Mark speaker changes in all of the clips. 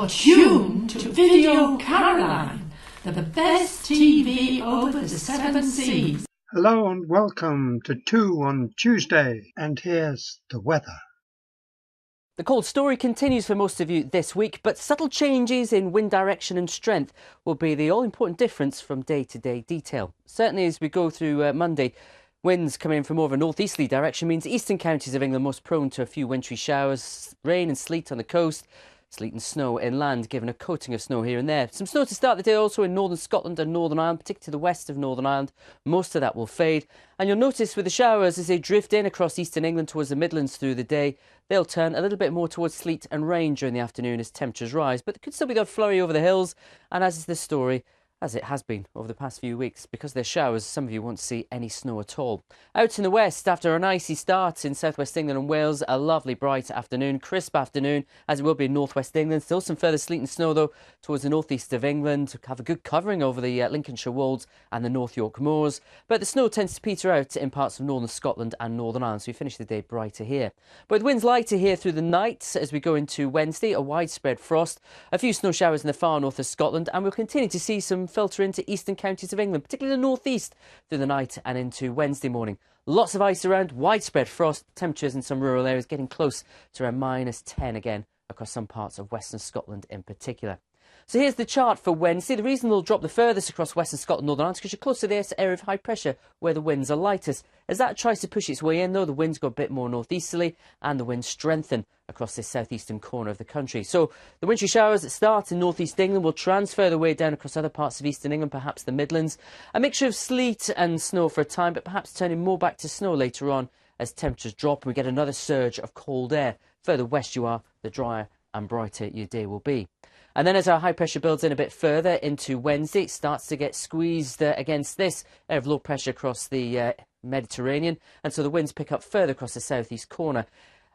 Speaker 1: You're tuned to Video Caroline, the best TV over the seven seas.
Speaker 2: Hello and welcome to 2 on Tuesday, and here's the weather.
Speaker 3: The cold story continues for most of you this week, but subtle changes in wind direction and strength will be the all-important difference from day-to-day detail. Certainly as we go through Monday, winds coming in from more of a northeasterly direction means eastern counties of England most prone to a few wintry showers, rain and sleet on the coast, sleet and snow inland, given a coating of snow here and there. Some snow to start the day also in northern Scotland and Northern Ireland, particularly to the west of Northern Ireland. Most of that will fade. And you'll notice with the showers as they drift in across eastern England towards the Midlands through the day, they'll turn a little bit more towards sleet and rain during the afternoon as temperatures rise. But there could still be a flurry over the hills, and as is the story, as it has been over the past few weeks, because there's showers, some of you won't see any snow at all. Out in the west, after an icy start in southwest England and Wales, a lovely bright afternoon, crisp afternoon, as it will be in northwest England. Still some further sleet and snow, though, towards the northeast of England. Have a good covering over the Lincolnshire Wolds and the North York Moors. But the snow tends to peter out in parts of northern Scotland and Northern Ireland, so we finish the day brighter here. But winds lighter here through the night as we go into Wednesday, a widespread frost, a few snow showers in the far north of Scotland, and we'll continue to see some filter into eastern counties of England, particularly the northeast, through the night and into Wednesday morning. Lots of ice around, widespread frost, temperatures in some rural areas getting close to around -10 again across some parts of western Scotland in particular. So here's the chart for Wednesday. The reason they'll drop the furthest across western Scotland, Northern Ireland, is because you're close to the area of high pressure where the winds are lightest. As that tries to push its way in, though, the winds go a bit more northeasterly and the winds strengthen across this southeastern corner of the country. So the wintry showers that start in northeast England will transfer their way down across other parts of eastern England, perhaps the Midlands. A mixture of sleet and snow for a time, but perhaps turning more back to snow later on as temperatures drop and we get another surge of cold air. Further west you are, the drier and brighter your day will be. And then as our high pressure builds in a bit further into Wednesday, it starts to get squeezed against this area of low pressure across the Mediterranean. And so the winds pick up further across the southeast corner.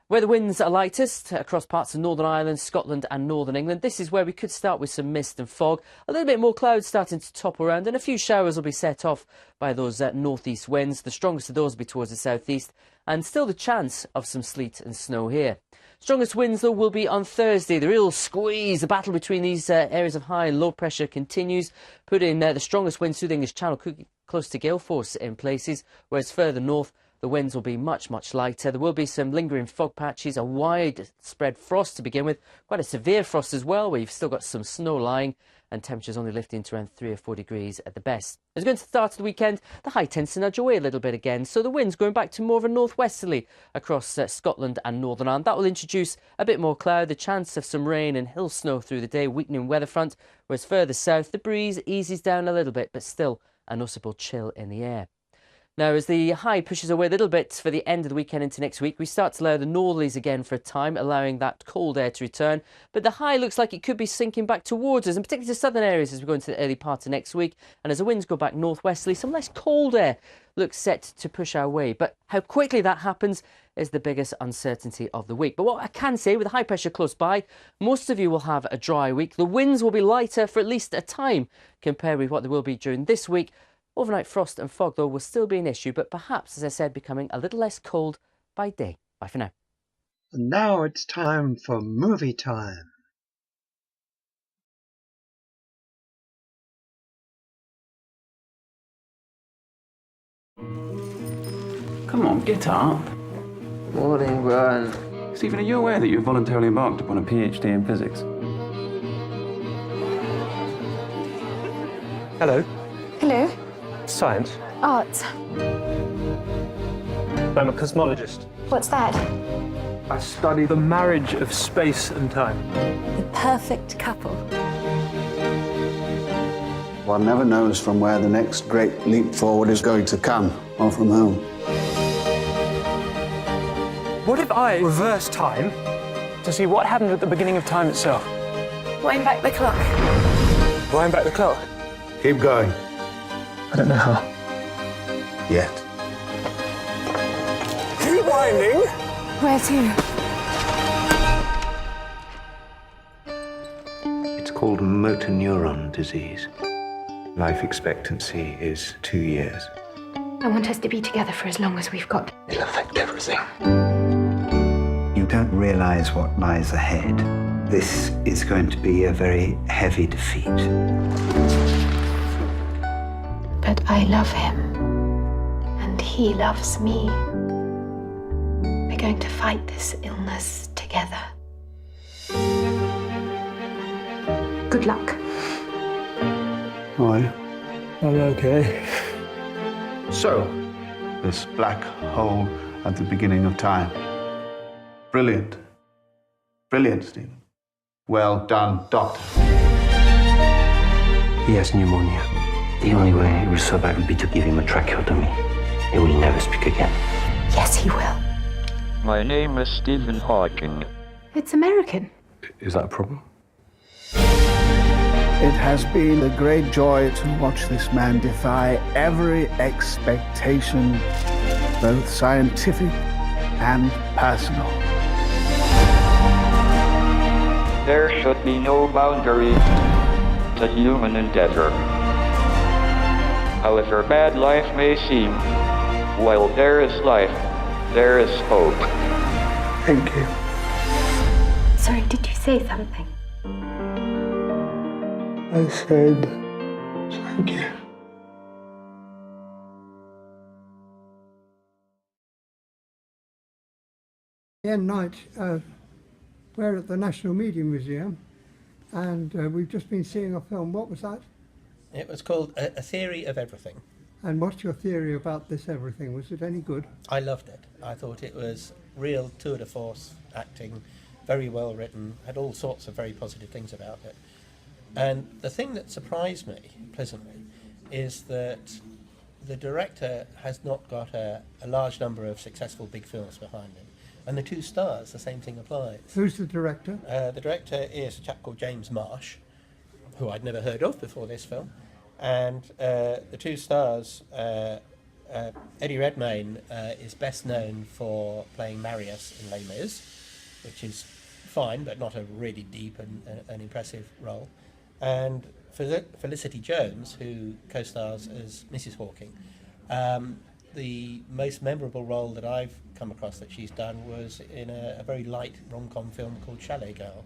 Speaker 3: Where the winds are lightest, across parts of Northern Ireland, Scotland and Northern England, this is where we could start with some mist and fog. A little bit more clouds starting to topple around, and a few showers will be set off by those northeast winds. The strongest of those will be towards the southeast, and still the chance of some sleet and snow here. Strongest winds, though, will be on Thursday. The real squeeze, the battle between these areas of high and low pressure continues, putting the strongest winds through the English Channel close to gale force in places, whereas further north, the winds will be much, much lighter. There will be some lingering fog patches, a widespread frost to begin with, quite a severe frost as well, where you've still got some snow lying, and temperatures only lifting to around 3 or 4 degrees at the best. As we go into the start of the weekend, the high tends to nudge away a little bit again, so the winds going back to more of a northwesterly across Scotland and Northern Ireland. That will introduce a bit more cloud, the chance of some rain and hill snow through the day, weakening weather front, whereas further south the breeze eases down a little bit, but still a noticeable chill in the air. Now, as the high pushes away a little bit for the end of the weekend into next week, we start to allow the northerlies again for a time, allowing that cold air to return. But the high looks like it could be sinking back towards us, and particularly to southern areas as we go into the early part of next week. And as the winds go back northwesterly, some less cold air looks set to push our way. But how quickly that happens is the biggest uncertainty of the week. But what I can say, with the high pressure close by, most of you will have a dry week. The winds will be lighter for at least a time compared with what they will be during this week. Overnight frost and fog, though, will still be an issue, but perhaps, as I said, becoming a little less cold by day. Bye for now.
Speaker 2: And now it's time for movie time.
Speaker 4: Come on, get up.
Speaker 5: Morning, Brian.
Speaker 4: Stephen, are you aware that you've voluntarily embarked upon a PhD in physics?
Speaker 6: Hello.
Speaker 7: Hello.
Speaker 6: Science.
Speaker 7: Arts.
Speaker 6: I'm a cosmologist.
Speaker 7: What's that?
Speaker 6: I study the marriage of space and time.
Speaker 7: The perfect couple.
Speaker 8: One never knows from where the next great leap forward is going to come, or from whom.
Speaker 6: What if I reverse time to see what happened at the beginning of time itself?
Speaker 7: Wind back the clock.
Speaker 6: Wind back the clock.
Speaker 8: Keep going.
Speaker 6: I don't know how.
Speaker 8: Yet.
Speaker 6: Keep winding.
Speaker 7: Where to?
Speaker 9: It's called motor neuron disease. Life expectancy is 2 years.
Speaker 7: I want us to be together for as long as we've got.
Speaker 9: It'll affect everything.
Speaker 10: You don't realize what lies ahead
Speaker 9: This is going to be a very heavy defeat.
Speaker 7: But I love him. And he loves me. We're going to fight this illness together. Good luck.
Speaker 8: Why?
Speaker 6: I'm okay.
Speaker 8: So, this black hole at the beginning of time. Brilliant. Brilliant, Stephen. Well done, Doctor.
Speaker 9: He has pneumonia. The only way he will survive will be to give him a tracheotomy. He will never speak again.
Speaker 7: Yes, he will.
Speaker 10: My name is Stephen Hawking.
Speaker 7: It's American.
Speaker 4: Is that a problem?
Speaker 8: It has been a great joy to watch this man defy every expectation, both scientific and personal.
Speaker 10: There should be no boundary to human endeavor. However bad life may seem, while there is life, there is hope.
Speaker 8: Thank you.
Speaker 7: Sorry, did you say something?
Speaker 8: I said thank you.
Speaker 2: Ian Knight, we're at the National Media Museum, and we've just been seeing a film. What was that?
Speaker 11: It was called A Theory of Everything.
Speaker 2: And what's your theory about this everything? Was it any good?
Speaker 11: I loved it. I thought it was real tour de force acting, very well written, had all sorts of very positive things about it. And the thing that surprised me pleasantly is that the director has not got a large number of successful big films behind him. And the two stars, the same thing applies.
Speaker 2: Who's the director?
Speaker 11: The director is a chap called James Marsh, who I'd never heard of before this film. And the two stars, Eddie Redmayne is best known for playing Marius in Les Mis, which is fine, but not a really deep and impressive role. And Felicity Jones, who co-stars as Mrs. Hawking, the most memorable role that I've come across that she's done was in a very light rom-com film called Chalet Girl.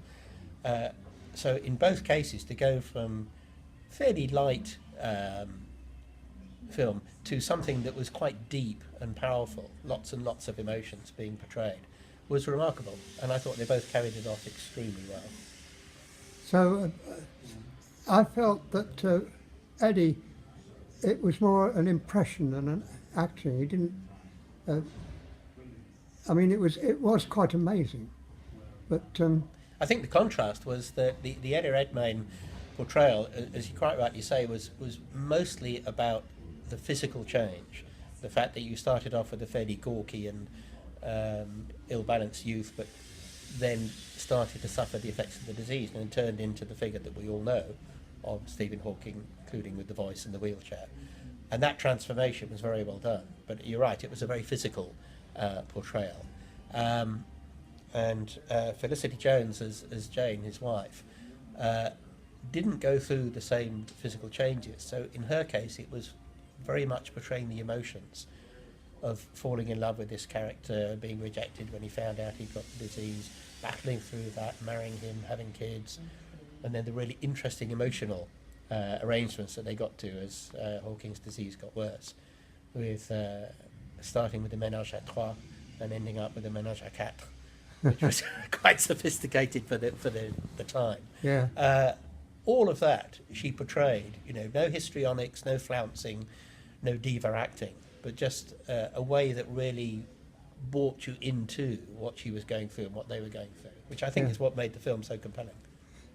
Speaker 11: So in both cases, to go from fairly light film to something that was quite deep and powerful, lots and lots of emotions being portrayed, was remarkable, and I thought they both carried it off extremely well.
Speaker 2: So I felt that Eddie, it was more an impression than an acting. He didn't. I mean, it was quite amazing, but
Speaker 11: I think the contrast was that the Eddie Redmayne portrayal, as you quite rightly say, was mostly about the physical change, the fact that you started off with a fairly gawky and ill-balanced youth, but then started to suffer the effects of the disease and turned into the figure that we all know of Stephen Hawking, including with the voice and the wheelchair. And that transformation was very well done. But you're right, it was a very physical portrayal. And Felicity Jones as Jane, his wife, didn't go through the same physical changes. So in her case, it was very much portraying the emotions of falling in love with this character, being rejected when he found out he'd got the disease, battling through that, marrying him, having kids, and then the really interesting emotional arrangements that they got to as Hawking's disease got worse, with starting with the ménage à trois and ending up with the ménage à quatre, which was quite sophisticated for the time.
Speaker 2: yeah.
Speaker 11: All of that she portrayed, no histrionics, no flouncing, no diva acting, but just a way that really brought you into what she was going through and what they were going through, which I think is what made the film so compelling.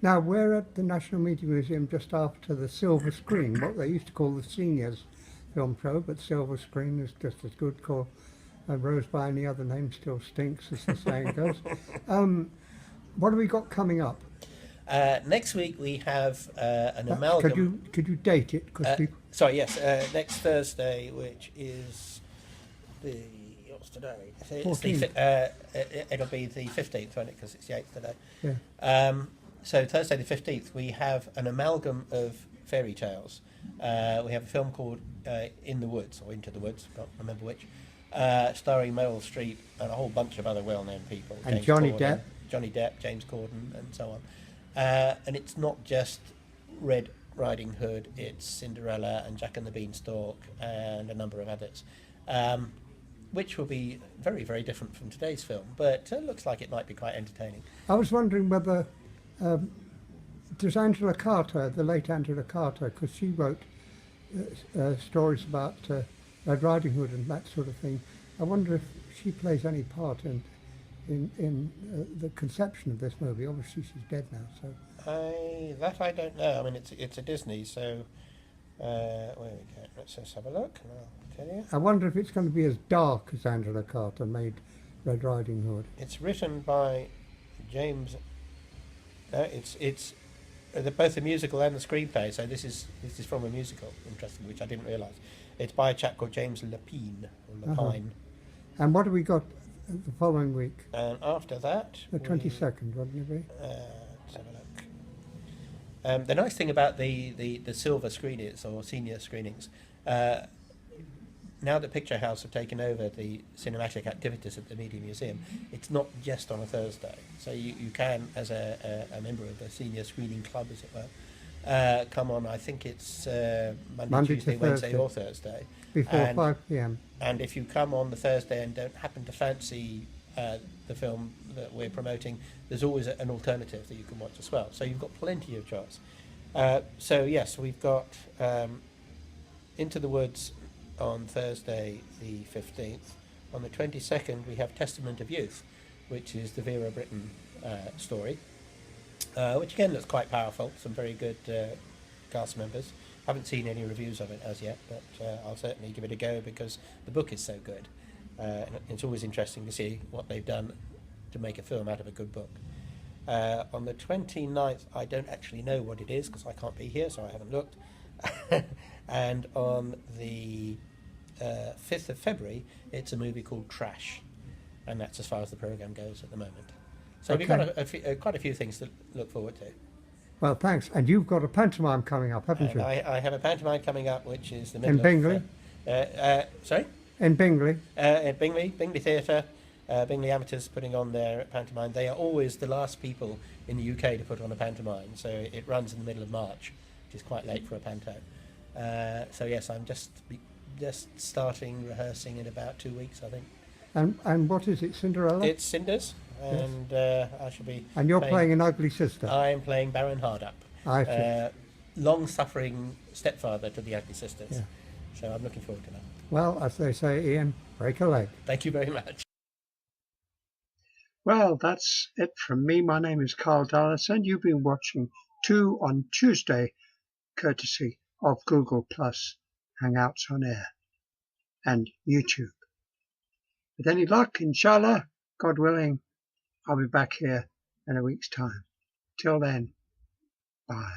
Speaker 2: Now, we're at the National Media Museum just after the Silver Screen, what they used to call the Seniors Film Show, but Silver Screen is just as good. Call Rose by any other name still stinks, as the saying goes. What have we got coming up?
Speaker 11: Next week we have an amalgam.
Speaker 2: Could you date it?
Speaker 11: Sorry, yes. Next Thursday, which is what's today? It'll be the 15th, won't it? Because it's the 8th today.
Speaker 2: Yeah.
Speaker 11: So Thursday the 15th, we have an amalgam of fairy tales. We have a film called In the Woods, or Into the Woods, I can't remember which, starring Meryl Streep and a whole bunch of other well-known people.
Speaker 2: And
Speaker 11: James
Speaker 2: Johnny
Speaker 11: Corden,
Speaker 2: Depp.
Speaker 11: Johnny Depp, James Corden, and so on. And it's not just Red Riding Hood, it's Cinderella and Jack and the Beanstalk and a number of others, which will be very, very different from today's film, but it looks like it might be quite entertaining.
Speaker 2: I was wondering whether does Angela Carter, the late Angela Carter, because she wrote stories about Red Riding Hood and that sort of thing. I wonder if she plays any part in the conception of this movie. Obviously, she's dead now, so.
Speaker 11: I don't know. I mean, it's a Disney, so where we go. Let's just have a look, and I'll tell you.
Speaker 2: I wonder if it's going to be as dark as Angela Carter made Red Riding Hood.
Speaker 11: It's written by James. No, it's both the musical and the screenplay. So this is from a musical, interesting, which I didn't realise. It's by a chap called James Lapine, or Lapine.
Speaker 2: And what have we got the following week?
Speaker 11: And after that,
Speaker 2: the 22nd, wouldn't it be?
Speaker 11: Let's have a look. The nice thing about the silver screenings or senior screenings, now that Picture House have taken over the cinematic activities at the Media Museum, it's not just on a Thursday. So you can, as a member of the senior screening club, as it were, come on, I think it's Monday, Tuesday, Wednesday or Thursday.
Speaker 2: Before 5 p.m.
Speaker 11: And if you come on the Thursday and don't happen to fancy the film that we're promoting, there's always an alternative that you can watch as well. So you've got plenty of choice. So yes, we've got Into the Woods on Thursday the 15th. On the 22nd we have Testament of Youth, which is the Vera Brittain story, which again looks quite powerful. Some very good cast members. Haven't seen any reviews of it as yet, but I'll certainly give it a go because the book is so good. And it's always interesting to see what they've done to make a film out of a good book. On the 29th, I don't actually know what it is because I can't be here, so I haven't looked. And on the 5th of February, it's a movie called Trash, and that's as far as the programme goes at the moment. So we've got quite a few things to look forward to.
Speaker 2: Well, thanks. And you've got a pantomime coming up, haven't you?
Speaker 11: I have a pantomime coming up, which is the middle
Speaker 2: in Bingley?
Speaker 11: Sorry?
Speaker 2: In Bingley?
Speaker 11: In Bingley Theatre. Bingley Amateurs putting on their pantomime. They are always the last people in the UK to put on a pantomime, so it runs in the middle of March, which is quite late for a panto. So yes, I'm just starting rehearsing in about 2 weeks, I think.
Speaker 2: And what is it, Cinderella?
Speaker 11: It's Cinders, and yes. I shall be.
Speaker 2: And you're playing an ugly sister.
Speaker 11: I am playing Baron Hardup,
Speaker 2: I see.
Speaker 11: long-suffering stepfather to the ugly sisters.
Speaker 2: Yeah.
Speaker 11: So I'm looking forward to that.
Speaker 2: Well, as they say, Ian, break a leg.
Speaker 11: Thank you very much.
Speaker 2: Well, that's it from me. My name is Carl Dallas, and you've been watching 2 on Tuesday, courtesy of Google+, Hangouts on Air, and YouTube. With any luck, inshallah, God willing, I'll be back here in a week's time. Till then, bye.